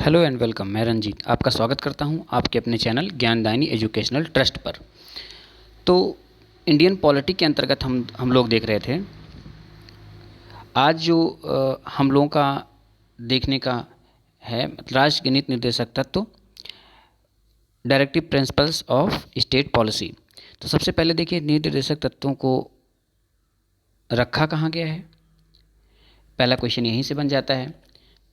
Hello and welcome. मैं रंजीत आपका स्वागत करता हूं आपके अपने चैनल ज्ञानदायिनी एजुकेशनल ट्रस्ट पर। तो इंडियन पॉलिटी के अंतर्गत हम लोग देख रहे थे। आज जो हम लोगों का देखने का है राष्ट्रीय नीति निर्देशक तत्व, directive principles of state policy. तो सबसे पहले देखिए नीति निर्देशक तत्वों को रखा कहाँ गया है। पहला क्वेश्चन यहीं से बन जाता है।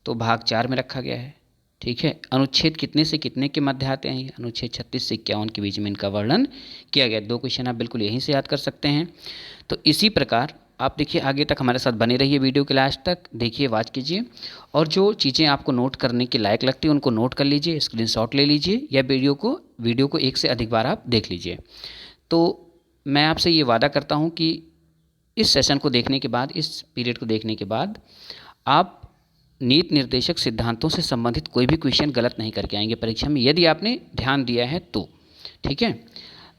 तो भाग 4 में रखा गया है। ठीक है, अनुच्छेद कितने से कितने के मध्य आते हैं? अनुच्छेद 36 से 51 के बीच में इनका वर्णन किया गया। 2 क्वेश्चन आप बिल्कुल यहीं से याद कर सकते हैं। तो इसी प्रकार आप देखिए आगे तक हमारे साथ बने रहिए, वीडियो के लास्ट तक देखिए, वाच कीजिए और जो चीज़ें आपको नोट करने के लायक लगती हैं उनको नोट कर लीजिए, स्क्रीनशॉट ले लीजिए या वीडियो को एक से अधिक बार आप देख लीजिए। तो मैं आपसे ये वादा करता हूँ कि इस सेशन को देखने के बाद, इस पीरियड को देखने के बाद आप नीति निर्देशक सिद्धांतों से संबंधित कोई भी क्वेश्चन गलत नहीं करके आएंगे परीक्षा में, यदि आपने ध्यान दिया है तो। ठीक है,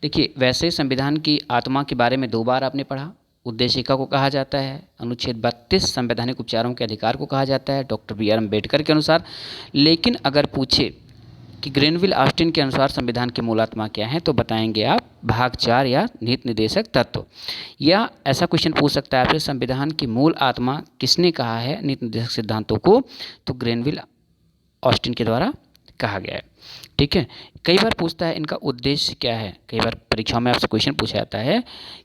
देखिए वैसे संविधान की आत्मा के बारे में 2 बार आपने पढ़ा। उद्देशिका को कहा जाता है, अनुच्छेद 32 संवैधानिक उपचारों के अधिकार को कहा जाता है डॉक्टर बी.आर. अम्बेडकर के अनुसार। लेकिन अगर पूछे कि ग्रेनविल ऑस्टिन के अनुसार संविधान की मूल आत्मा क्या है, तो बताएंगे आप भाग 4 या नीति निर्देशक तत्व। या ऐसा क्वेश्चन पूछ सकता है आपसे, संविधान की मूल आत्मा किसने कहा है नीति निर्देशक सिद्धांतों को? तो ग्रेनविल ऑस्टिन के द्वारा कहा गया है। ठीक है, कई बार पूछता है इनका उद्देश्य क्या है। कई बार परीक्षाओं में आपसे क्वेश्चन पूछा जाता है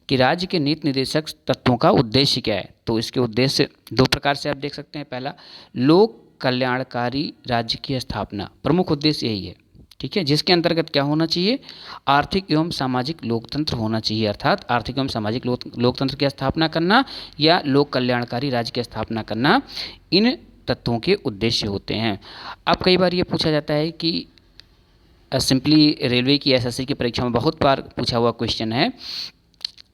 कि राज्य के नीति निर्देशक तत्वों का उद्देश्य क्या है। तो इसके उद्देश्य 2 प्रकार से आप देख सकते हैं। पहला, लोक कल्याणकारी राज्य की स्थापना, प्रमुख उद्देश्य यही है। ठीक है, जिसके अंतर्गत क्या होना चाहिए? आर्थिक एवं सामाजिक लोकतंत्र होना चाहिए। अर्थात आर्थिक एवं सामाजिक लोकतंत्र की स्थापना करना या लोक कल्याणकारी राज्य की स्थापना करना, इन तत्वों के उद्देश्य होते हैं। अब कई बार ये पूछा जाता है कि सिंपली रेलवे की एसएससी की परीक्षा में बहुत बार पूछा हुआ क्वेश्चन है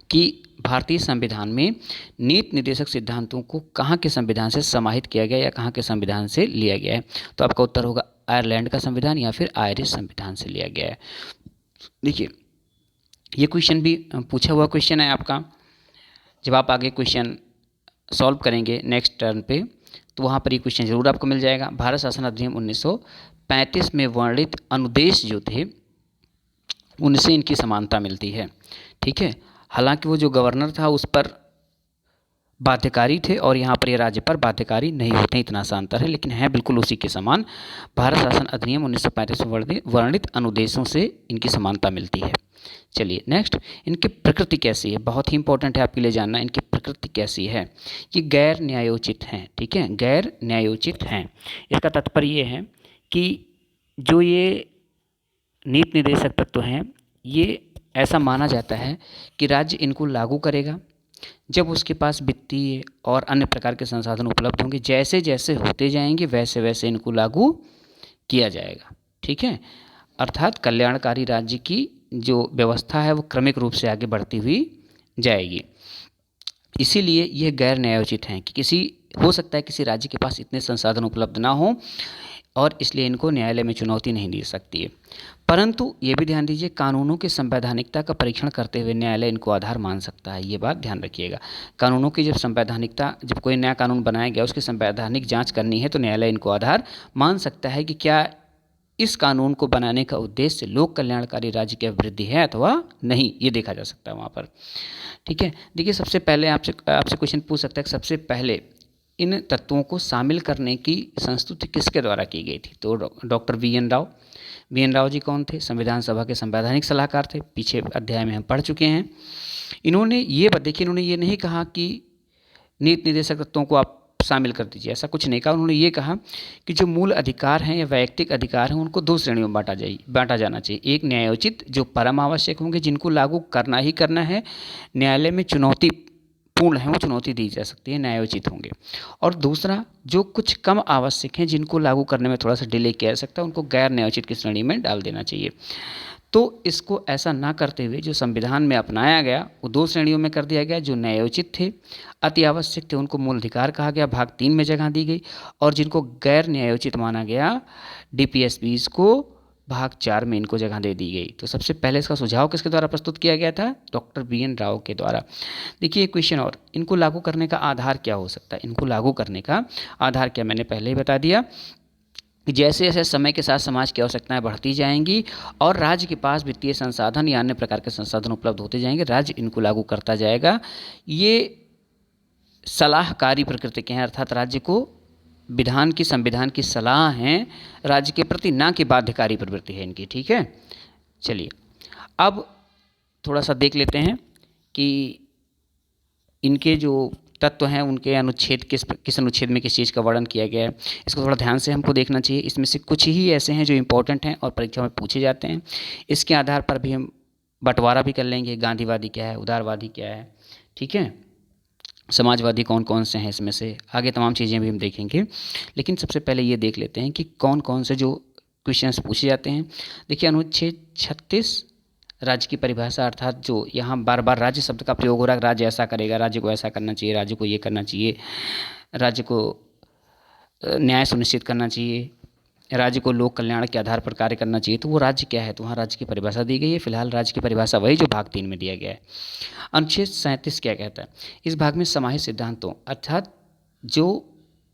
कि भारतीय संविधान में नीति निर्देशक सिद्धांतों को कहाँ के संविधान से समाहित किया गया या कहाँ के संविधान से लिया गया है? तो आपका उत्तर होगा आयरलैंड का संविधान या फिर आयरिश संविधान से लिया गया है। देखिए ये क्वेश्चन भी पूछा हुआ क्वेश्चन है आपका। जब आप आगे क्वेश्चन सॉल्व करेंगे नेक्स्ट टर्न पे, तो वहाँ पर ये क्वेश्चन जरूर आपको मिल जाएगा। भारत शासन अधिनियम 1935 में वर्णित अनुदेश जो थे उनसे इनकी समानता मिलती है। ठीक है, हालांकि वो जो गवर्नर था उस पर बाध्यकारी थे और यहाँ पर ये राज्य पर बाध्यकारी नहीं होते, इतना सा अंतर है, लेकिन है बिल्कुल उसी के समान। भारत शासन अधिनियम 1935 में वर्णित अनुदेशों से इनकी समानता मिलती है। चलिए नेक्स्ट, इनकी प्रकृति कैसी है? बहुत ही इंपॉर्टेंट है आपके लिए जानना, इनकी प्रकृति कैसी है। ये गैर न्यायोचित हैं। ठीक है, गैर न्यायोचित हैं। इसका तात्पर्य ये है कि जो ये नीति निर्देशक तत्व हैं, ये ऐसा माना जाता है कि राज्य इनको लागू करेगा जब उसके पास वित्तीय और अन्य प्रकार के संसाधन उपलब्ध होंगे। जैसे जैसे होते जाएंगे वैसे वैसे इनको लागू किया जाएगा। ठीक है, अर्थात कल्याणकारी राज्य की जो व्यवस्था है वो क्रमिक रूप से आगे बढ़ती हुई जाएगी। इसीलिए यह गैर न्यायोचित हैं कि हो सकता है किसी राज्य के पास इतने संसाधन उपलब्ध ना हो और इसलिए इनको न्यायालय में चुनौती नहीं दी सकती है। परंतु ये भी ध्यान दीजिए, कानूनों की संवैधानिकता का परीक्षण करते हुए न्यायालय इनको आधार मान सकता है। ये बात ध्यान रखिएगा। कानूनों की जब कोई नया कानून बनाया गया उसकी संवैधानिक जांच करनी है तो न्यायालय इनको आधार मान सकता है कि क्या इस कानून को बनाने का उद्देश्य लोक कल्याणकारी राज्य की अभिवृद्धि है अथवा नहीं, ये देखा जा सकता है वहाँ पर। ठीक है, देखिए सबसे पहले आपसे क्वेश्चन पूछ सकता है कि सबसे पहले इन तत्वों को शामिल करने की संस्तुति किसके द्वारा की गई थी? तो doctor VN. Rao. VN. Rao ji कौन थे? संविधान सभा के संवैधानिक सलाहकार थे, पीछे अध्याय में हम पढ़ चुके हैं। इन्होंने ये नहीं कहा कि नीति निर्देशक तत्वों को आप शामिल कर दीजिए, ऐसा कुछ नहीं कहा। उन्होंने ये कहा कि जो मूल अधिकार हैं या वैयक्तिक अधिकार हैं उनको 2 श्रेणियों में बांटा जाना चाहिए। एक न्यायोचित, जो परम आवश्यक होंगे, जिनको लागू करना ही करना है, न्यायालय में चुनौती पूर्ण है, वो चुनौती दी जा सकती है, न्यायोचित होंगे। और दूसरा, जो कुछ कम आवश्यक हैं, जिनको लागू करने में थोड़ा सा डिले किया जा सकता है, उनको गैर न्यायोचित की श्रेणी में डाल देना चाहिए। तो इसको ऐसा ना करते हुए जो संविधान में अपनाया गया वो 2 श्रेणियों में कर दिया गया। जो न्यायोचित थे, अति आवश्यक थे, उनको मूल अधिकार कहा गया, भाग 3 में जगह दी गई। और जिनको गैर न्यायोचित माना गया, डीपीएसबीज को, भाग 4 में इनको जगह दे दी गई। तो सबसे पहले इसका सुझाव किसके द्वारा प्रस्तुत किया गया था? Doctor VN. राव के द्वारा। देखिए क्वेश्चन और, इनको लागू करने का आधार क्या हो सकता है? इनको लागू करने का आधार क्या, मैंने पहले ही बता दिया कि जैसे जैसे समय के साथ समाज की आवश्यकताएं बढ़ती जाएंगी और राज्य के पास वित्तीय संसाधन या अन्य प्रकार के संसाधन उपलब्ध होते जाएंगे, राज्य इनको लागू करता जाएगा। ये सलाहकारी प्रकृति के हैं, अर्थात राज्य को विधान की संविधान की सलाह हैं राज्य के प्रति, ना कि बाध्यकारी प्रवृत्ति है इनकी। ठीक है, चलिए अब थोड़ा सा देख लेते हैं कि इनके जो तत्व हैं उनके अनुच्छेद किस अनुच्छेद में किस चीज़ का वर्णन किया गया है, इसको थोड़ा ध्यान से हमको देखना चाहिए। इसमें से कुछ ही ऐसे हैं जो इम्पोर्टेंट हैं और परीक्षा में पूछे जाते हैं। इसके आधार पर भी हम बंटवारा भी कर लेंगे, गांधीवादी क्या है, उदारवादी क्या है, ठीक है, समाजवादी कौन कौन से हैं, इसमें से आगे तमाम चीज़ें भी हम देखेंगे। लेकिन सबसे पहले ये देख लेते हैं कि कौन कौन से जो क्वेश्चंस पूछे जाते हैं। देखिए अनुच्छेद 36 राज्य की परिभाषा, अर्थात जो यहाँ बार बार राज्य शब्द का प्रयोग हो रहा है, राज्य ऐसा करेगा, राज्य को ऐसा करना चाहिए, राज्य को ये करना चाहिए, राज्य को न्याय सुनिश्चित करना चाहिए, राज्य को लोक कल्याण के आधार पर कार्य करना चाहिए। तो वो राज्य क्या है, तो वहाँ राज्य की परिभाषा दी गई है। फिलहाल राज्य की परिभाषा वही जो भाग 3 में दिया गया है। अनुच्छेद 37 क्या कहता है, इस भाग में समाहित सिद्धांतों, अर्थात जो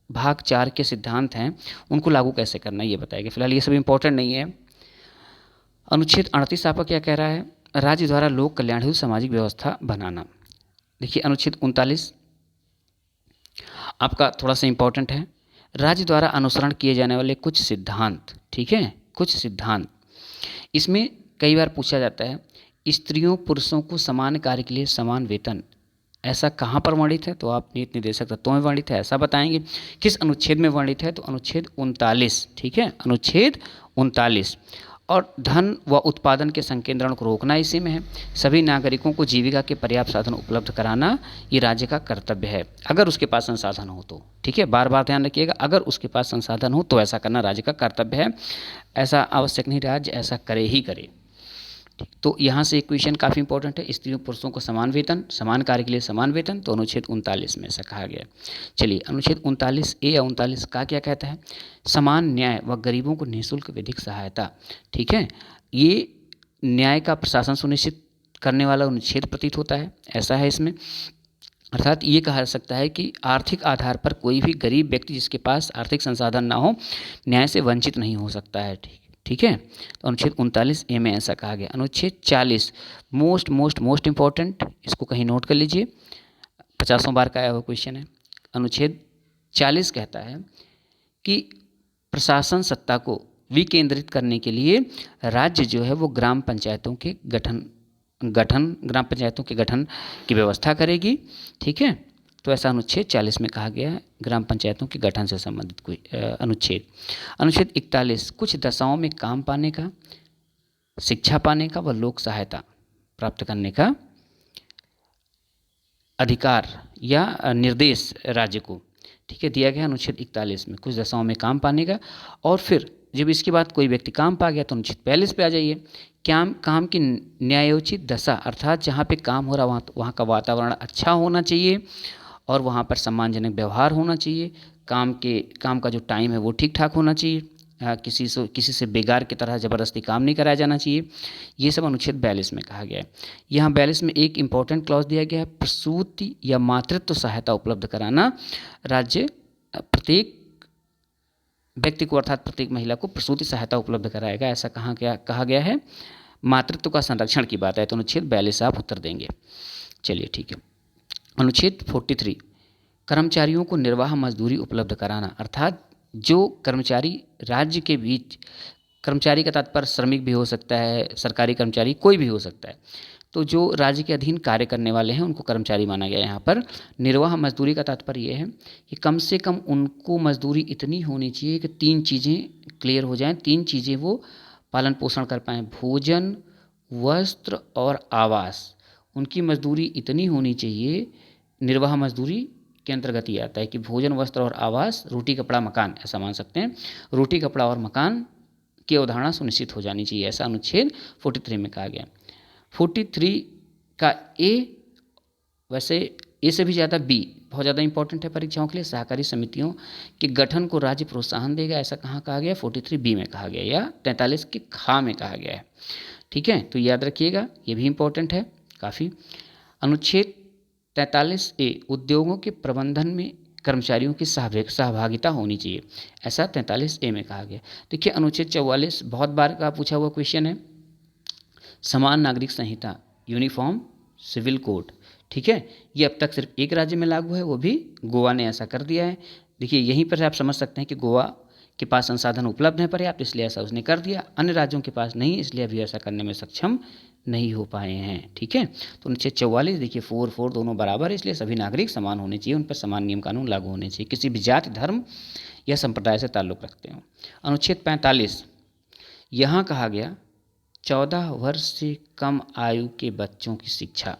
भाग 4 के सिद्धांत हैं उनको लागू कैसे करना है ये बताएगा। फिलहाल ये सब इंपॉर्टेंट नहीं है। अनुच्छेद 38 आपका क्या कह रहा है, राज्य द्वारा लोक कल्याण हेतु सामाजिक व्यवस्था बनाना। देखिए अनुच्छेद 39 आपका थोड़ा सा इंपॉर्टेंट है, राज्य द्वारा अनुसरण किए जाने वाले कुछ सिद्धांत। ठीक है, कुछ सिद्धांत, इसमें कई बार पूछा जाता है स्त्रियों पुरुषों को समान कार्य के लिए समान वेतन, ऐसा कहाँ पर वर्णित है, तो आप नीति निर्देशक तत्वों में वर्णित है, ऐसा बताएंगे। किस अनुच्छेद में वर्णित है, तो अनुच्छेद 39। ठीक है, अनुच्छेद 39। और धन व उत्पादन के संकेंद्रण को रोकना इसी में है। सभी नागरिकों को जीविका के पर्याप्त साधन उपलब्ध कराना ये राज्य का कर्तव्य है, अगर उसके पास संसाधन हो तो। ठीक है, बार बार ध्यान रखिएगा, अगर उसके पास संसाधन हो तो ऐसा करना राज्य का कर्तव्य है, ऐसा आवश्यक नहीं राज्य ऐसा करे ही करे। तो यहाँ से एक क्वेश्चन काफ़ी इंपॉर्टेंट है, स्त्रियों पुरुषों को समान वेतन, समान कार्य के लिए समान वेतन, तो अनुच्छेद 39 में ऐसा कहा गया। चलिए अनुच्छेद 39A या 39 का क्या कहता है, समान न्याय व गरीबों को निःशुल्क विधिक सहायता। ठीक है, ये न्याय का प्रशासन सुनिश्चित करने वाला अनुच्छेद प्रतीत होता है, ऐसा है इसमें। अर्थात ये कहा जा सकता है कि आर्थिक आधार पर कोई भी गरीब व्यक्ति जिसके पास आर्थिक संसाधन ना हो न्याय से वंचित नहीं हो सकता है। ठीक है, तो अनुच्छेद 39A में ऐसा कहा गया। अनुच्छेद 40 मोस्ट इम्पॉर्टेंट, इसको कहीं नोट कर लीजिए, 50वां बार का आया हुआ क्वेश्चन है। अनुच्छेद 40 कहता है कि प्रशासन सत्ता को विकेंद्रित करने के लिए राज्य जो है वो ग्राम पंचायतों के ग्राम पंचायतों के गठन की व्यवस्था करेगी। ठीक है, तो ऐसा अनुच्छेद 40 में कहा गया है, ग्राम पंचायतों के गठन से संबंधित कोई अनुच्छेद। अनुच्छेद 41 कुछ दशाओं में काम पाने का, शिक्षा पाने का व लोक सहायता प्राप्त करने का अधिकार या निर्देश राज्य को, ठीक है, दिया गया अनुच्छेद 41 में, कुछ दशाओं में काम पाने का। और फिर जब इसके बाद कोई व्यक्ति काम पा गया तो अनुच्छेद 42 पे आ जाइए, काम की न्यायोचित दशा, अर्थात जहाँ पे काम हो रहा वहाँ का वातावरण अच्छा होना चाहिए और वहाँ पर सम्मानजनक व्यवहार होना चाहिए, काम का जो टाइम है वो ठीक ठाक होना चाहिए, किसी से बेगार की तरह ज़बरदस्ती काम नहीं कराया जाना चाहिए। ये सब अनुच्छेद 42 में कहा गया है। यहाँ 42 में एक इम्पॉर्टेंट क्लॉज दिया गया है, प्रसूति या मातृत्व सहायता उपलब्ध कराना राज्य प्रत्येक व्यक्ति को, अर्थात प्रत्येक महिला को प्रसूति सहायता उपलब्ध कराएगा, ऐसा कहा गया है। मातृत्व का संरक्षण की बात है, तो अनुच्छेद 42 आप उत्तर देंगे। चलिए ठीक है, अनुच्छेद 43 कर्मचारियों को निर्वाह मजदूरी उपलब्ध कराना, अर्थात जो कर्मचारी राज्य के बीच, कर्मचारी का तात्पर्य श्रमिक भी हो सकता है, सरकारी कर्मचारी कोई भी हो सकता है, तो जो राज्य के अधीन कार्य करने वाले हैं उनको कर्मचारी माना गया है। यहाँ पर निर्वाह मजदूरी का तात्पर्य ये है कि कम से कम उनको मजदूरी इतनी होनी चाहिए कि 3 चीज़ें क्लियर हो जाएं, 3 चीज़ें वो पालन पोषण कर पाएँ, भोजन, वस्त्र और आवास। उनकी मजदूरी इतनी होनी चाहिए, निर्वाह मजदूरी के अंतर्गत ये आता है कि भोजन, वस्त्र और आवास, रोटी कपड़ा मकान, ऐसा मान सकते हैं, रोटी कपड़ा और मकान की अवधारणा सुनिश्चित हो जानी चाहिए, ऐसा अनुच्छेद 43 में कहा गया। 43 का ए, वैसे ए से भी ज़्यादा बी बहुत ज़्यादा इंपॉर्टेंट है परीक्षाओं के लिए, सहकारी समितियों के गठन को राज्य प्रोत्साहन देगा, ऐसा कहाँ कहा गया, 43B में कहा गया, या 43 के खा में कहा गया है। ठीक है, तो याद रखिएगा, ये भी इंपॉर्टेंट है काफ़ी। अनुच्छेद 43A उद्योगों के प्रबंधन में कर्मचारियों की सहभागिता होनी चाहिए, ऐसा 43A में कहा गया। देखिए अनुच्छेद 44 बहुत बार का पूछा हुआ क्वेश्चन है, समान नागरिक संहिता, यूनिफॉर्म सिविल कोड, ठीक है, ये अब तक सिर्फ एक राज्य में लागू है, वो भी गोवा ने ऐसा कर दिया है। देखिए यहीं पर आप समझ सकते हैं कि गोवा के पास संसाधन उपलब्ध हैं पर्याप्त, इसलिए ऐसा उसने कर दिया, अन्य राज्यों के पास नहीं, इसलिए अभी ऐसा करने में सक्षम नहीं हो पाए हैं, ठीक है। तो अनुच्छेद 44 देखिए 4 दोनों बराबर है, इसलिए सभी नागरिक समान होने चाहिए, उन पर समान नियम कानून लागू होने चाहिए, किसी भी जाति, धर्म या संप्रदाय से ताल्लुक़ रखते हो। अनुच्छेद 45 यहाँ कहा गया 14 वर्ष से कम आयु के बच्चों की शिक्षा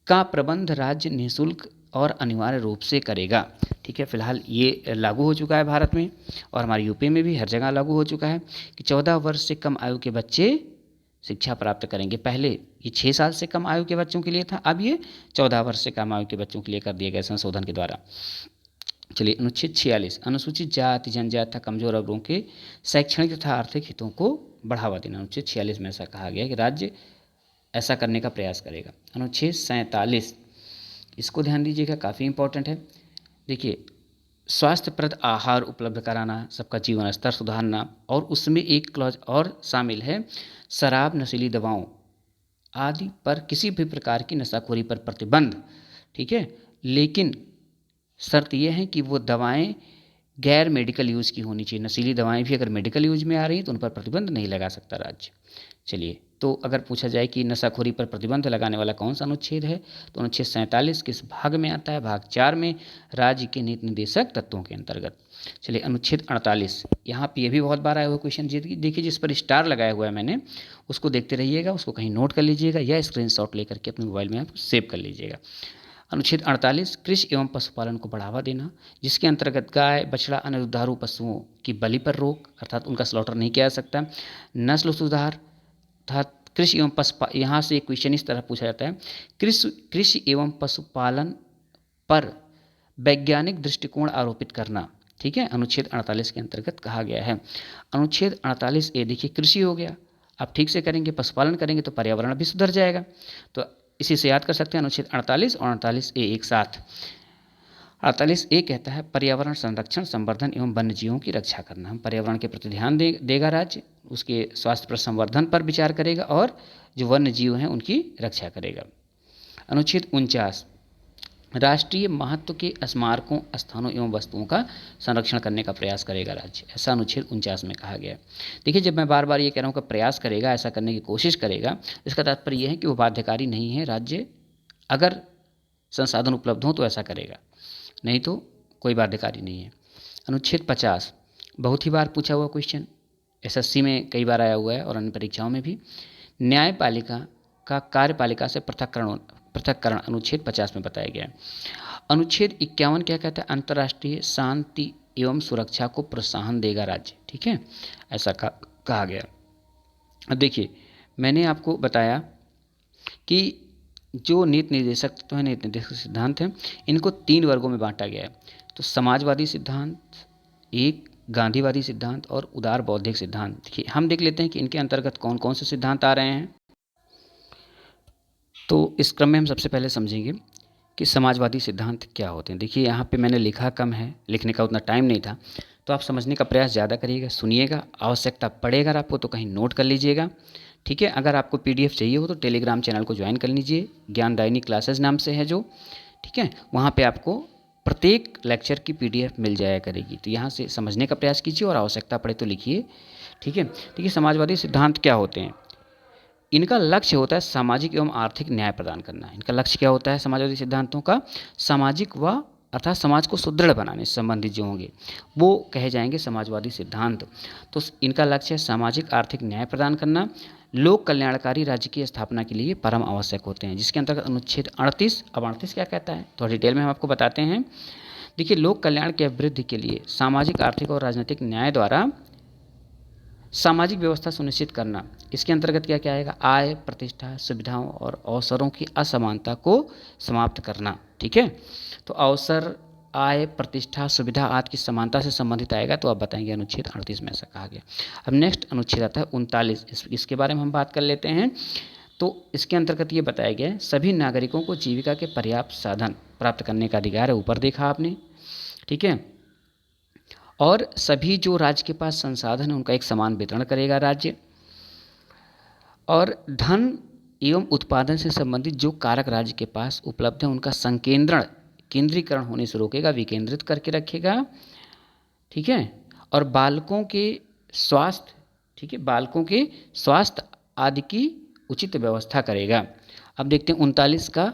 का प्रबंध राज्य निःशुल्क और अनिवार्य रूप से करेगा, ठीक है। फिलहाल ये लागू हो चुका है भारत में, और हमारे यूपी में भी हर जगह लागू हो चुका है कि 14 वर्ष से कम आयु के बच्चे शिक्षा प्राप्त करेंगे। पहले ये 6 साल से कम आयु के बच्चों के लिए था, अब ये 14 वर्ष से कम आयु के बच्चों के लिए कर दिया गया संशोधन के द्वारा। चलिए अनुच्छेद 46 अनुसूचित जाति, जनजाति तथा कमजोर वर्गों के शैक्षणिक तथा आर्थिक हितों को बढ़ावा देना। अनुच्छेद 46 में ऐसा कहा गया कि राज्य ऐसा करने का प्रयास करेगा। अनुच्छेद 47 इसको ध्यान दीजिएगा, काफ़ी इंपॉर्टेंट है। देखिए स्वास्थ्यप्रद आहार उपलब्ध कराना, सबका जीवन स्तर सुधारना, और उसमें एक क्लॉज और शामिल है, शराब, नशीली दवाओं आदि पर किसी भी प्रकार की नशाखोरी पर प्रतिबंध, ठीक है, लेकिन शर्त यह है कि वो दवाएं गैर मेडिकल यूज़ की होनी चाहिए। नशीली दवाएं भी अगर मेडिकल यूज में आ रही हैं तो उन पर प्रतिबंध नहीं लगा सकता राज्य। चलिए, तो अगर पूछा जाए कि नशाखोरी पर प्रतिबंध लगाने वाला कौन सा अनुच्छेद है, तो अनुच्छेद 47 किस भाग में आता है? भाग 4 में, राज्य के नीति निर्देशक तत्वों के अंतर्गत। चलिए अनुच्छेद 48, यहाँ पे ये भी बहुत बार आया हुआ क्वेश्चन, देखिए जिस पर स्टार लगाया हुआ है मैंने, उसको देखते रहिएगा, उसको कहीं नोट कर लीजिएगा या स्क्रीनशॉट लेकर के अपने मोबाइल में आप सेव कर लीजिएगा। अनुच्छेद 48 कृषि एवं पशुपालन को बढ़ावा देना, जिसके अंतर्गत गाय, बछड़ा, अन्य दुधारू पशुओं की बलि पर रोक, अर्थात उनका स्लॉटर नहीं किया जा सकता। नस्ल सुधार अर्थात कृषि एवं पशुपालन, यहाँ से एक क्वेश्चन इस तरह पूछा जाता है, कृषि एवं पशुपालन पर वैज्ञानिक दृष्टिकोण आरोपित करना, ठीक है, अनुच्छेद 48 के अंतर्गत कहा गया है। अनुच्छेद 48A देखिए कृषि हो गया, आप ठीक से करेंगे, पशुपालन करेंगे तो पर्यावरण भी सुधर जाएगा, तो इसी से याद कर सकते हैं अनुच्छेद 48 और 48A एक साथ। 48A कहता है पर्यावरण संरक्षण, संवर्धन एवं वन्य जीवों की रक्षा करना। हम पर्यावरण के प्रति ध्यान देगा राज्य, उसके स्वास्थ्य पर संवर्धन पर विचार करेगा और जो वन्य जीव हैं उनकी रक्षा करेगा। अनुच्छेद 49 राष्ट्रीय महत्व के स्मारकों, स्थानों एवं वस्तुओं का संरक्षण करने का प्रयास करेगा राज्य, ऐसा अनुच्छेद 49 में कहा गया है। देखिए जब मैं बार बार ये कह रहा हूँ कि प्रयास करेगा, ऐसा करने की कोशिश करेगा, इसका तात्पर्य यह है कि वो बाध्यकारी नहीं है, राज्य अगर संसाधन उपलब्ध हो तो ऐसा करेगा, नहीं तो कोई बाध्यकारी नहीं है। अनुच्छेद 50 बहुत ही बार पूछा हुआ क्वेश्चन, SSC में कई बार आया हुआ है और अन्य परीक्षाओं में भी। न्यायपालिका का कार्यपालिका से पृथक्करण अनुच्छेद 50 में बताया गया है। अनुच्छेद 51 क्या कहता है? अंतर्राष्ट्रीय शांति एवं सुरक्षा को प्रोत्साहन देगा राज्य, ठीक है, ऐसा कहा गया। अब देखिए मैंने आपको बताया कि जो नीति निर्देशक तत्व है, नीति निर्देशक सिद्धांत हैं, इनको 3 वर्गों में बांटा गया है। तो समाजवादी सिद्धांत एक, गांधीवादी सिद्धांत और उदार बौद्धिक सिद्धांत। देखिए हम देख लेते हैं कि इनके अंतर्गत कौन कौन से सिद्धांत आ रहे हैं। तो इस क्रम में हम सबसे पहले समझेंगे कि समाजवादी सिद्धांत क्या होते हैं। देखिए यहाँ पे मैंने लिखा कम है, लिखने का उतना टाइम नहीं था, तो आप समझने का प्रयास ज़्यादा करिएगा, सुनिएगा, आवश्यकता पड़ेगा आपको तो कहीं नोट कर लीजिएगा, ठीक है। अगर आपको PDF चाहिए हो तो टेलीग्राम चैनल को ज्वाइन कर लीजिए, ज्ञानदायिनी क्लासेज नाम से है जो, ठीक है, वहाँ पे आपको प्रत्येक लेक्चर की PDF मिल जाया करेगी। तो यहाँ से समझने का प्रयास कीजिए और आवश्यकता पड़े तो लिखिए, ठीक है। देखिए समाजवादी सिद्धांत क्या होते हैं? इनका लक्ष्य होता है सामाजिक एवं आर्थिक न्याय प्रदान करना। इनका लक्ष्य क्या होता है समाजवादी सिद्धांतों का? सामाजिक व अर्थात समाज को सुदृढ़ बनाने से संबंधित जो होंगे वो कहे जाएंगे समाजवादी सिद्धांत। तो इनका लक्ष्य है सामाजिक आर्थिक न्याय प्रदान करना, लोक कल्याणकारी राज्य की स्थापना के लिए परम आवश्यक होते हैं, जिसके अंतर्गत अनुच्छेद 38, अब 38 क्या कहता है तो डिटेल में हम आपको बताते हैं। देखिए लोक कल्याण के अभिवृद्धि के लिए सामाजिक, आर्थिक और राजनीतिक न्याय द्वारा सामाजिक व्यवस्था सुनिश्चित करना। इसके अंतर्गत क्या क्या आएगा? आय, प्रतिष्ठा, सुविधाओं और अवसरों की असमानता को समाप्त करना, ठीक है। तो अवसर, आय, प्रतिष्ठा, सुविधा आदि की समानता से संबंधित आएगा, तो आप बताएंगे अनुच्छेद 38 में ऐसा कहा गया। अब नेक्स्ट अनुच्छेद आता है 39, इसके बारे में हम बात कर लेते हैं। तो इसके अंतर्गत ये बताया गया है सभी नागरिकों को जीविका के पर्याप्त साधन प्राप्त करने का अधिकार है, ऊपर देखा आपने। ठीक है। और सभी जो राज्य के पास संसाधन है उनका एक समान वितरण करेगा राज्य। और धन एवं उत्पादन से संबंधित जो कारक राज्य के पास उपलब्ध है उनका संकेंद्रण, केंद्रीकरण होने से रोकेगा, विकेंद्रित करके रखेगा। ठीक है। और बालकों के स्वास्थ्य, ठीक है, बालकों के स्वास्थ्य आदि की उचित व्यवस्था करेगा। अब देखते हैं 39 का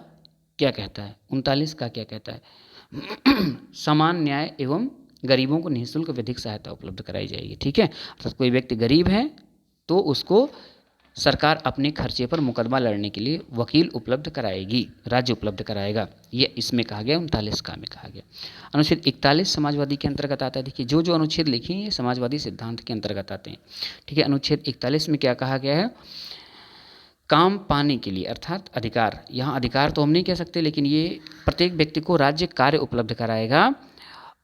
क्या कहता है। 39 का क्या कहता है समान न्याय एवं गरीबों को निःशुल्क विधिक सहायता उपलब्ध कराई जाएगी। ठीक है। अर्थात कोई व्यक्ति गरीब है तो उसको सरकार अपने खर्चे पर मुकदमा लड़ने के लिए वकील उपलब्ध कराएगी, राज्य उपलब्ध कराएगा। ये इसमें कहा गया, 39 का में कहा गया। अनुच्छेद 41 समाजवादी के अंतर्गत आता है। देखिए जो जो अनुच्छेद लिखे हैं ये समाजवादी सिद्धांत के अंतर्गत आते हैं। ठीक है। अनुच्छेद 41 में क्या कहा गया है, काम पाने के लिए अर्थात अधिकार, यहाँ अधिकार तो हम नहीं कह सकते लेकिन ये प्रत्येक व्यक्ति को राज्य कार्य उपलब्ध कराएगा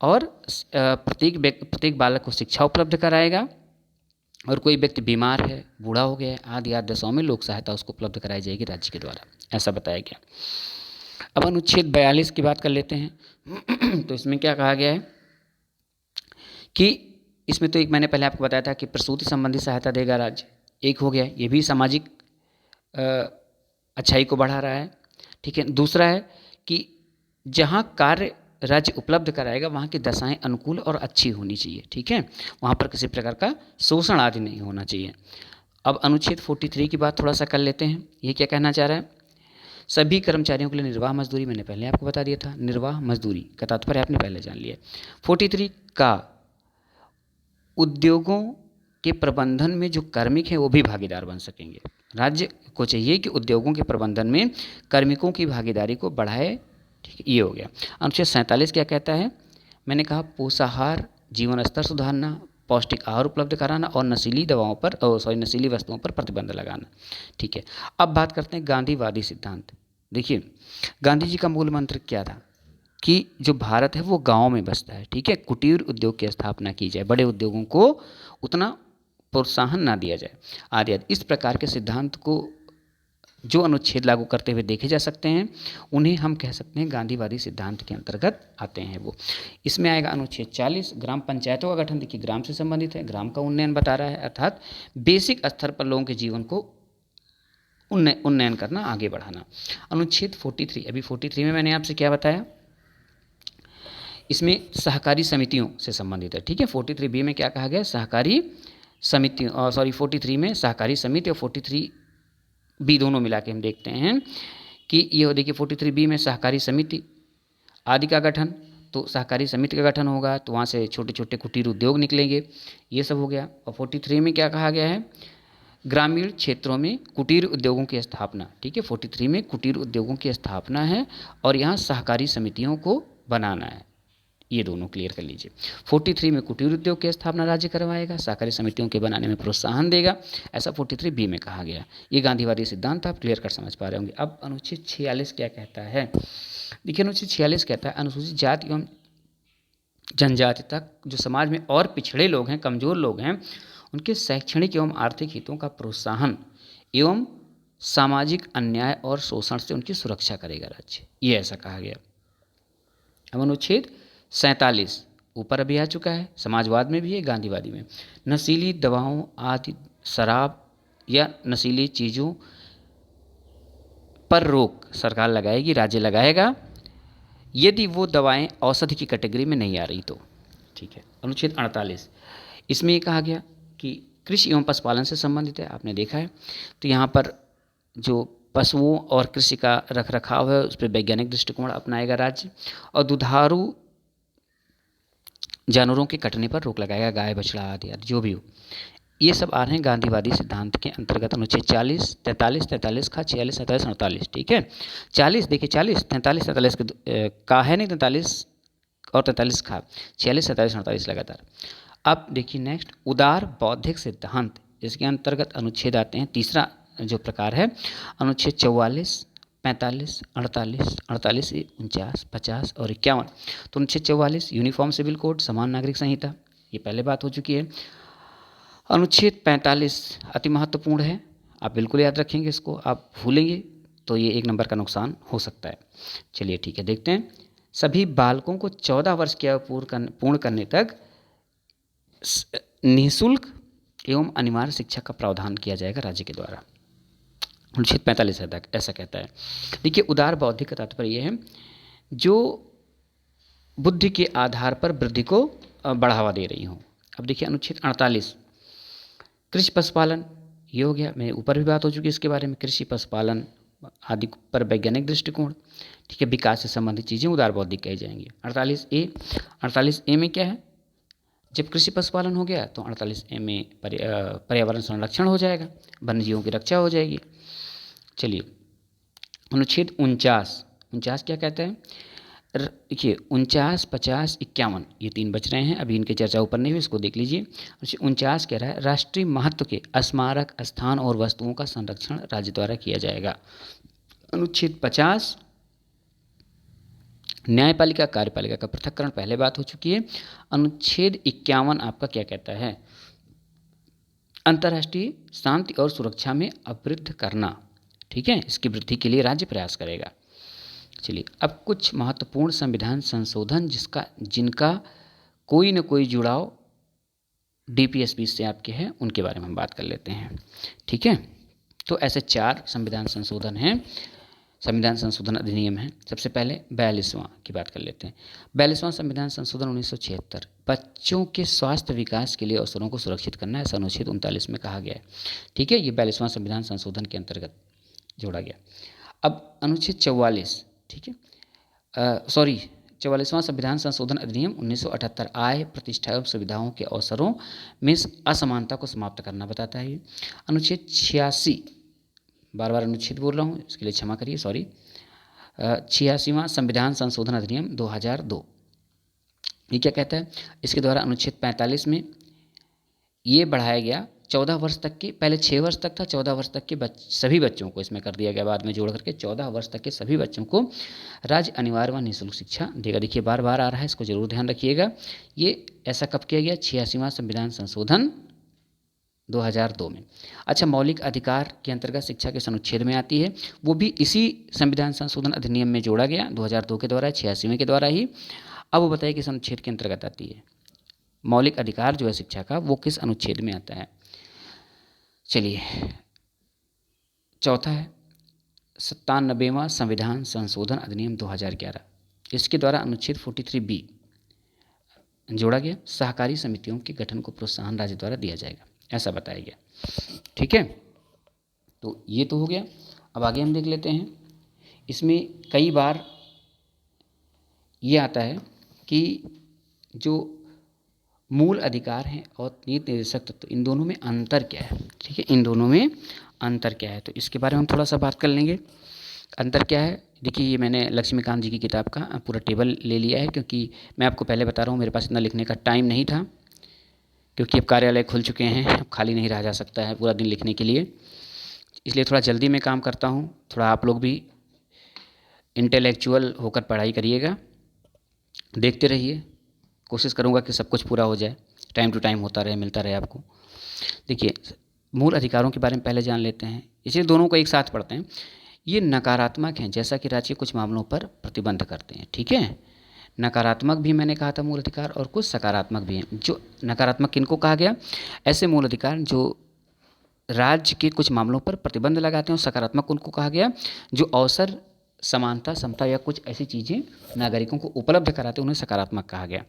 और प्रत्येक बालक को शिक्षा उपलब्ध कराएगा। और कोई व्यक्ति बीमार है, बूढ़ा हो गया है, आदि दशाओं में लोक सहायता उसको उपलब्ध कराई जाएगी राज्य के द्वारा, ऐसा बताया गया। अब अनुच्छेद 42 की बात कर लेते हैं तो इसमें क्या कहा गया है कि इसमें तो एक मैंने पहले आपको बताया था कि प्रसूति संबंधी सहायता देगा राज्य, एक हो गया, ये भी सामाजिक अच्छाई को बढ़ा रहा है। ठीक है। दूसरा है कि जहाँ कार्य राज्य उपलब्ध कराएगा वहाँ की दशाएं अनुकूल और अच्छी होनी चाहिए। ठीक है। वहाँ पर किसी प्रकार का शोषण आदि नहीं होना चाहिए। अब अनुच्छेद 43 की बात थोड़ा सा कर लेते हैं। ये क्या कहना चाह रहा है, सभी कर्मचारियों के लिए निर्वाह मजदूरी, मैंने पहले आपको बता दिया था, निर्वाह मजदूरी का तात्पर्य आपने पहले जान लिया। 43 का उद्योगों के प्रबंधन में जो कार्मिक हैं वो भी भागीदार बन सकेंगे। राज्य को चाहिए कि उद्योगों के प्रबंधन में कार्मिकों की भागीदारी को बढ़ाए। ठीक है, ये हो गया। अनुच्छेद 47 क्या कहता है, मैंने कहा पोषाहार, जीवन स्तर सुधारना, पौष्टिक आहार उपलब्ध कराना और नशीली वस्तुओं पर प्रतिबंध लगाना। ठीक है। अब बात करते हैं गांधीवादी सिद्धांत। देखिए गांधी जी का मूल मंत्र क्या था कि जो भारत है वो गाँव में बसता है। ठीक है। कुटीर उद्योग की स्थापना की जाए, बड़े उद्योगों को उतना प्रोत्साहन ना दिया जाए, आदि आदि। इस प्रकार के सिद्धांत को जो अनुच्छेद लागू करते हुए देखे जा सकते हैं उन्हें हम कह सकते हैं गांधीवादी सिद्धांत के अंतर्गत आते हैं वो। इसमें आएगा अनुच्छेद 40 ग्राम पंचायतों का गठन। देखिए ग्राम से संबंधित है, ग्राम का उन्नयन बता रहा है, अर्थात बेसिक स्तर पर लोगों के जीवन को उन्नयन करना, आगे बढ़ाना। अनुच्छेद 43, अभी 43 में मैंने आपसे क्या बताया, इसमें सहकारी समितियों से संबंधित है। ठीक है। 43B में क्या कहा गया, सहकारी समितियों, 43 में सहकारी समिति और 43B दोनों मिला के हम देखते हैं कि ये देखिए 43B में सहकारी समिति आदि का गठन, तो सहकारी समिति का गठन होगा तो वहाँ से छोटे छोटे कुटीर उद्योग निकलेंगे, ये सब हो गया। और 43 में क्या कहा गया है, ग्रामीण क्षेत्रों में कुटीर उद्योगों की स्थापना। ठीक है। 43 में कुटीर उद्योगों की स्थापना है और यहाँ सहकारी समितियों को बनाना है, ये दोनों क्लियर कर लीजिए। 43 में कुटीर उद्योग की स्थापना राज्य करवाएगा, सहकारी समितियों के बनाने में प्रोत्साहन देगा, ऐसा 43B में कहा गया। ये गांधीवादी सिद्धांत आप क्लियर कर समझ पा रहे होंगे। अब अनुच्छेद 46 क्या कहता है, देखिए अनुच्छेद 46 कहता है अनुसूचित जाति एवं जनजाति तक जो समाज में और पिछड़े लोग हैं, कमजोर लोग हैं, उनके शैक्षणिक एवं आर्थिक हितों का प्रोत्साहन एवं सामाजिक अन्याय और शोषण से उनकी सुरक्षा करेगा राज्य, ये ऐसा कहा गया। अब अनुच्छेद 47 ऊपर अभी आ चुका है, समाजवाद में भी है, गांधीवादी में। नशीली दवाओं आदि, शराब या नशीली चीज़ों पर रोक सरकार लगाएगी, राज्य लगाएगा, यदि वो दवाएं औषधि की कैटेगरी में नहीं आ रही तो। ठीक है। अनुच्छेद 48, इसमें ये कहा गया कि कृषि एवं पशुपालन से संबंधित है, आपने देखा है। तो यहाँ पर जो पशुओं और कृषि का रख रखाव है उस पर वैज्ञानिक दृष्टिकोण अपनाएगा राज्य, और दुधारू जानवरों के कटने पर रोक लगाएगा, गाय बछड़ा आदि आदि जो भी हो। ये सब आ रहे हैं गांधीवादी सिद्धांत के अंतर्गत। अनुच्छेद 40, 43, 43 का 46, 47, 48। ठीक है। 40 देखिए 40, 43, 43 का है नहीं, 43 और 43 का, 46, 47, 48 लगातार। अब देखिए नेक्स्ट उदार बौद्धिक सिद्धांत, इसके अंतर्गत अनुच्छेद आते हैं। तीसरा जो प्रकार है अनुच्छेद 44, 45, 48, 48, 49, 50 और 51। तो अनुच्छेद 44 यूनिफॉर्म सिविल कोड, समान नागरिक संहिता, ये पहले बात हो चुकी है। अनुच्छेद 45 अति महत्वपूर्ण है, आप बिल्कुल याद रखेंगे इसको, आप भूलेंगे तो ये 1 नंबर का नुकसान हो सकता है। चलिए ठीक है, देखते हैं सभी बालकों को 14 वर्ष की आयु पूर्ण करने तक निःशुल्क एवं अनिवार्य शिक्षा का प्रावधान किया जाएगा राज्य के द्वारा। अनुच्छेद 45 ऐसा कहता है। देखिए, उदार बौद्धिक का तात्पर्य यह है जो बुद्धि के आधार पर वृद्धि को बढ़ावा दे रही हो। अब देखिए अनुच्छेद 48 कृषि पशुपालन, ये हो गया, मेरे ऊपर भी बात हो चुकी है इसके बारे में, कृषि पशुपालन आदि पर वैज्ञानिक दृष्टिकोण, ठीक है, विकास से संबंधित चीज़ें उदार बौद्धिक कही जाएंगी। 48A में क्या है, जब कृषि पशुपालन हो गया तो 48A में पर्यावरण संरक्षण हो जाएगा, वन्य जीवों की रक्षा हो जाएगी। चलिए अनुच्छेद 49 क्या कहता है, देखिए 49, 50, 51 ये 3 बच रहे हैं, अभी इनकी चर्चा ऊपर नहीं हुई, इसको देख लीजिए। 49 कह रहा है राष्ट्रीय महत्व के स्मारक स्थान और वस्तुओं का संरक्षण राज्य द्वारा किया जाएगा। अनुच्छेद 50 न्यायपालिका कार्यपालिका का पृथक्करण, पहले बात हो चुकी है। अनुच्छेद 51 आपका क्या कहता है, अंतर्राष्ट्रीय शांति और सुरक्षा में अवृद्ध करना, ठीक है, इसकी वृद्धि के लिए राज्य प्रयास करेगा। चलिए अब कुछ महत्वपूर्ण संविधान संशोधन जिनका कोई न कोई जुड़ाव DPSP से आपके हैं, उनके बारे में हम बात कर लेते हैं, ठीक है। तो ऐसे 4 संविधान संशोधन हैं, संविधान संशोधन अधिनियम है। सबसे पहले 42वां की बात कर लेते हैं। 42वां संविधान संशोधन 1976 बच्चों के स्वास्थ्य विकास के लिए अवसरों को सुरक्षित करना, ऐसा अनुच्छेद 39 में कहा गया है, ठीक है। ये 42वां संविधान संशोधन के अंतर्गत जोड़ा गया। अब अनुच्छेद 44, ठीक है, 44वां संविधान संशोधन अधिनियम 1978 आय, प्रतिष्ठा एवं सुविधाओं के अवसरों में असमानता को समाप्त करना बताता है। अनुच्छेद 86, बार बार अनुच्छेद बोल रहा हूँ, इसके लिए क्षमा करिए, सॉरी। 86वां संविधान संशोधन अधिनियम 2002, ये क्या कहता है, इसके द्वारा अनुच्छेद 45 में ये बढ़ाया गया 14 वर्ष तक के, पहले 6 वर्ष तक था, 14 वर्ष तक के सभी बच्चों को इसमें कर दिया गया, बाद में जोड़ करके 14 वर्ष तक के सभी बच्चों को राज्य अनिवार्य व निःशुल्क शिक्षा देगा। देखिए बार बार आ रहा है, इसको जरूर ध्यान रखिएगा। ये ऐसा कब किया गया, 86वां संविधान संशोधन 2002 में। अच्छा, मौलिक अधिकार के अंतर्गत शिक्षा के अनुच्छेद में आती है, वो भी इसी संविधान संशोधन अधिनियम में जोड़ा गया 2002 के द्वारा, 86वें के द्वारा ही। अब वो बताइए किस अनुच्छेद के अंतर्गत आती है, मौलिक अधिकार जो है शिक्षा का, वो किस अनुच्छेद में आता है। चलिए चौथा है 97वां संविधान संशोधन अधिनियम 2011, इसके द्वारा अनुच्छेद 43B जोड़ा गया, सहकारी समितियों के गठन को प्रोत्साहन राज्य द्वारा दिया जाएगा, ऐसा बताया गया, ठीक है। तो ये तो हो गया। अब आगे हम देख लेते हैं, इसमें कई बार ये आता है कि जो मूल अधिकार हैं और नीति निर्देशक तत्व, इन दोनों में अंतर क्या है, ठीक है, इन दोनों में अंतर क्या है, तो इसके बारे में हम थोड़ा सा बात कर लेंगे। अंतर क्या है, देखिए ये मैंने लक्ष्मीकांत जी की किताब का पूरा टेबल ले लिया है, क्योंकि मैं आपको पहले बता रहा हूँ मेरे पास इतना लिखने का टाइम नहीं था, क्योंकि अब कार्यालय खुल चुके हैं, अब खाली नहीं रहा जा सकता है पूरा दिन लिखने के लिए, इसलिए थोड़ा जल्दी में काम करता हूँ। थोड़ा आप लोग भी इंटेलेक्चुअल होकर पढ़ाई करिएगा, देखते रहिए, कोशिश करूँगा कि सब कुछ पूरा हो जाए, टाइम टू टाइम होता रहे, मिलता रहे आपको। देखिए मूल अधिकारों के बारे में पहले जान लेते हैं, इसलिए दोनों को एक साथ पढ़ते हैं। ये नकारात्मक हैं, जैसा कि राज्य कुछ मामलों पर प्रतिबंध करते हैं, ठीक है। नकारात्मक भी मैंने कहा था मूल अधिकार, और कुछ सकारात्मक भी हैं। जो नकारात्मक किनको कहा गया, ऐसे मूल अधिकार जो राज्य के कुछ मामलों पर प्रतिबंध लगाते हैं, और सकारात्मक उनको कहा गया जो अवसर, समानता, समता या कुछ ऐसी चीज़ें नागरिकों को उपलब्ध कराते हैं, उन्हें सकारात्मक कहा गया।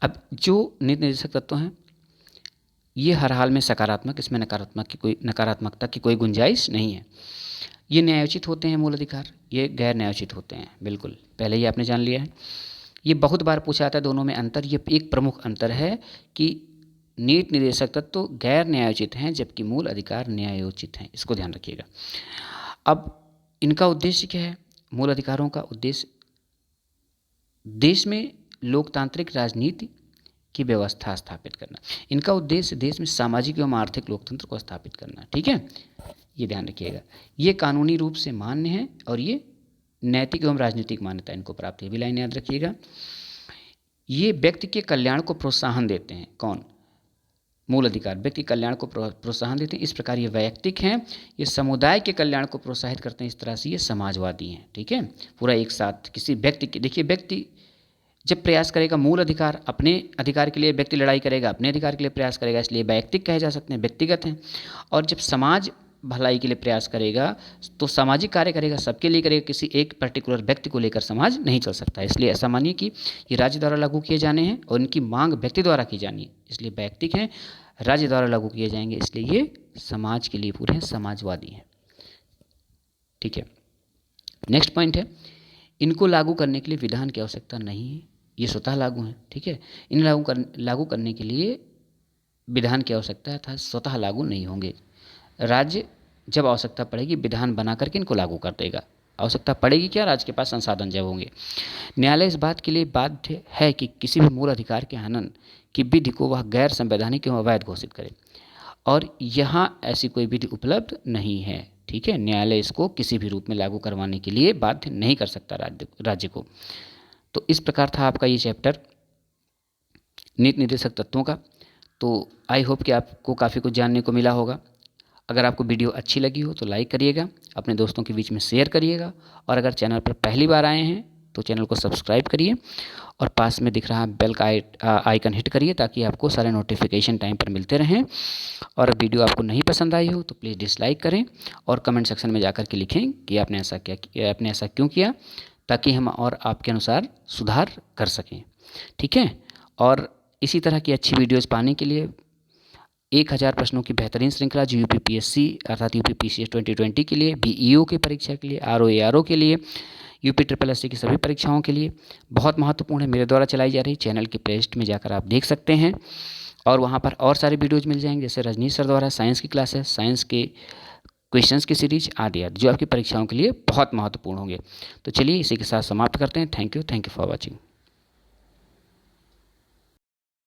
अब जो नीति निर्देशक तत्व हैं ये हर हाल में सकारात्मक, इसमें नकारात्मकता की कोई गुंजाइश नहीं है। ये न्यायोचित होते हैं मूल अधिकार, ये गैर न्यायोचित होते हैं, बिल्कुल पहले ही आपने जान लिया है। ये बहुत बार पूछा जाता है दोनों में अंतर, ये एक प्रमुख अंतर है कि नीति निर्देशक तत्व गैर न्यायोचित हैं जबकि मूल अधिकार न्यायोचित हैं, इसको ध्यान रखिएगा। अब इनका उद्देश्य क्या है, मूल अधिकारों का उद्देश्य देश में लोकतांत्रिक राजनीति की व्यवस्था स्थापित करना, इनका उद्देश्य देश में सामाजिक एवं आर्थिक लोकतंत्र को स्थापित करना, ठीक है, ये ध्यान रखिएगा। ये कानूनी रूप से मान्य है और ये नैतिक एवं राजनीतिक मान्यता इनको प्राप्त है, भी लाइन याद रखिएगा। ये व्यक्ति के कल्याण को प्रोत्साहन देते हैं, कौन, मूल अधिकार व्यक्ति कल्याण को प्रोत्साहन देते हैं, इस प्रकार ये वैयक्तिक हैं, ये समुदाय के कल्याण को प्रोत्साहित करते हैं, इस तरह से ये समाजवादी हैं। ठीक है, पूरा एक साथ किसी व्यक्ति के, देखिए व्यक्ति जब प्रयास करेगा मूल अधिकार, अपने अधिकार के लिए व्यक्ति लड़ाई करेगा, अपने अधिकार के लिए प्रयास करेगा, इसलिए वैयक्तिक कहे जा सकते हैं, व्यक्तिगत हैं। और जब समाज भलाई के लिए प्रयास करेगा तो सामाजिक कार्य करेगा, सबके लिए करेगा, किसी एक पर्टिकुलर व्यक्ति को लेकर समाज नहीं चल सकता। इसलिए ऐसा मानिए कि ये राज्य द्वारा लागू किए जाने हैं और इनकी मांग व्यक्ति द्वारा की जानी है, इसलिए वैयक्तिक हैं, राज्य द्वारा लागू किए जाएंगे, इसलिए ये समाज के लिए पूरे हैं, समाजवादी हैं। ठीक है, नेक्स्ट पॉइंट है, इनको लागू करने के लिए विधान की आवश्यकता नहीं है, ये स्वतः लागू हैं। ठीक है, इन लागू करने के लिए विधान की आवश्यकता है अर्थात स्वतः लागू नहीं होंगे। राज्य जब आवश्यकता पड़ेगी विधान बना करके इनको लागू कर देगा। आवश्यकता पड़ेगी क्या? राज्य के पास संसाधन जब होंगे। न्यायालय इस बात के लिए बाध्य है कि किसी भी मूल अधिकार के हनन की विधि को वह गैर संवैधानिक एवं अवैध घोषित करे, और यहाँ ऐसी कोई विधि उपलब्ध नहीं है। ठीक है, न्यायालय इसको किसी भी रूप में लागू करवाने के लिए बाध्य नहीं कर सकता राज्य को। तो इस प्रकार था आपका ये चैप्टर नीति निर्देशक तत्वों का। तो आई होप कि आपको काफ़ी कुछ जानने को मिला होगा। अगर आपको वीडियो अच्छी लगी हो तो लाइक करिएगा, अपने दोस्तों के बीच में शेयर करिएगा, और अगर चैनल पर पहली बार आए हैं तो चैनल को सब्सक्राइब करिए और पास में दिख रहा बेल का आइकन हिट करिए ताकि आपको सारे नोटिफिकेशन टाइम पर मिलते रहें। और वीडियो आपको नहीं पसंद आई हो तो प्लीज़ डिसलाइक करें और कमेंट सेक्शन में जाकर के लिखें कि आपने ऐसा क्यों किया, ताकि हम और आपके अनुसार सुधार कर सकें। ठीक है, और इसी तरह की अच्छी वीडियोज़ पाने के लिए 1000 प्रश्नों की बेहतरीन श्रृंखला जो यूपीपीएससी अर्थात यूपीपीसीएस 2020 के लिए, बीईओ की परीक्षा के लिए, आरओ के लिए, यूपी SSSC की सभी परीक्षाओं के लिए बहुत महत्वपूर्ण है, मेरे द्वारा चलाई जा रही चैनल की प्लेलिस्ट में जाकर आप देख सकते हैं। और वहाँ पर और सारे वीडियोज़ मिल जाएंगे, जैसे रजनीश सर द्वारा साइंस की क्लासेस, साइंस के क्वेश्चंस की सीरीज आदि जो आपकी परीक्षाओं के लिए बहुत महत्वपूर्ण होंगे। तो चलिए इसी के साथ समाप्त करते हैं। Thank you for watching.